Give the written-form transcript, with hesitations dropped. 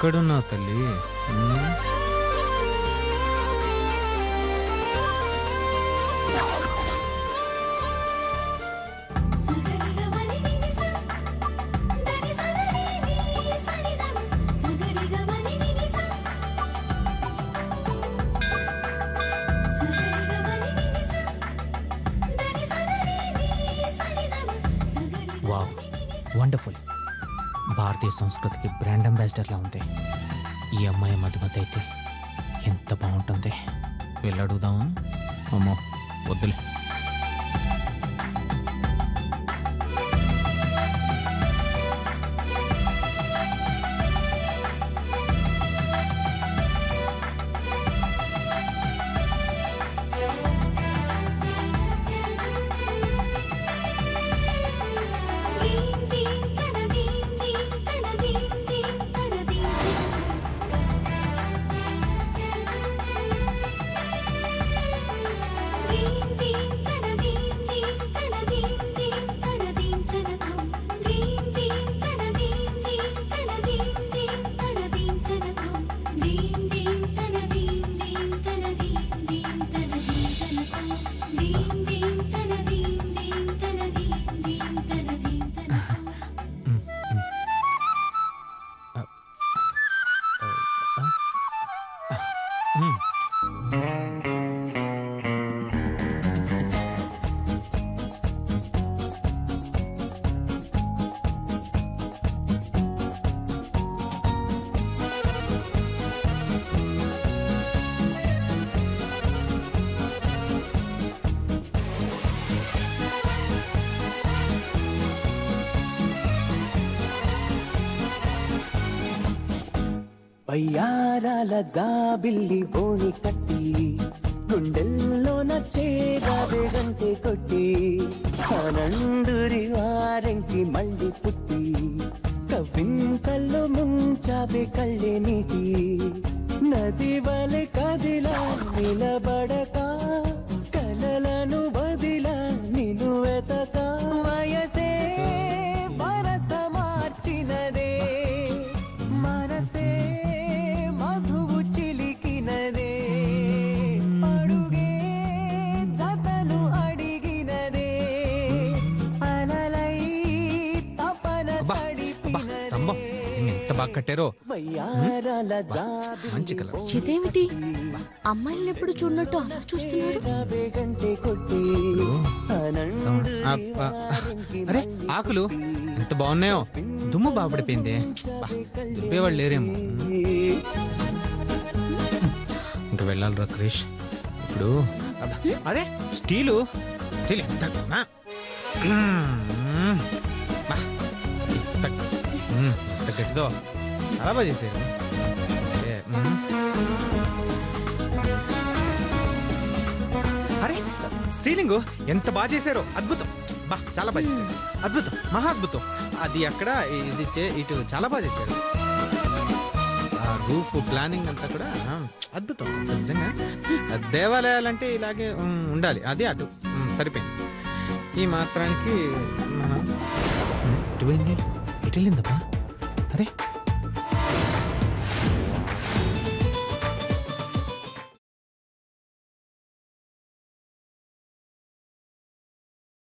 ఎక్కడున్నావు తల్లి? Wow, wonderful. భారతీయ సంస్కృతికి బ్రాండ్ అంబాసిడర్లా ఉంది. ఈ అమ్మాయి మధుమతి అయితే ఎంత బాగుంటుంది. వెళ్ళడుగుదామా? అమ్మో వద్దులే. వయ్యారాల జాబిల్లి బోణి కట్టి గుండెల్లో నచ్చేదావే గంటే కొట్టి ఆనందూరి వారెంకి మళ్ళీ పుట్టి కవింతల్లో ముంచావే కళ్ళే నీటి నది వలె కదిలా నిలబడక కలలను వదిలా నిన్ను వెతక వయసే వరస మార్చినదే మనసే మధువు చిలికినదే అడుగే జతను అడిగినదే అలలై తపన తడిపినదే. ఎంత బాగా కట్టారో. మంచి కలర్. ఇదేమిటి అమ్మాయిలను ఎప్పుడు చూడనట్టు అలా చూస్తున్నాడు? అరే ఆకులు ఎంత బాగున్నాయో. దుమ్ము బాగుపడిపోయింది. దుబ్బేవాళ్ళు లేరేమో. ఇంకా వెళ్ళాలిరా క్రిష్ ఇప్పుడు. అరే స్టీలు ఎంత గట్టిదో చాలా బాగా చేశారు. అరే సీలింగ్ ఎంత బాగా చేశారో. అద్భుతం. బా చాలా బాగా చేశారు. అద్భుతం, మహా అద్భుతం. అది అక్కడ ఇది ఇటు చాలా బాగా చేశారు. ఆ రూఫ్ ప్లానింగ్ అంతా కూడా అద్భుతం. నిజంగా దేవాలయాలంటే ఇలాగే ఉండాలి. అది అటు సరిపోయింది. ఈ మాత్రానికి మనం ఎటు వెళ్ళిందబ్బా? అరే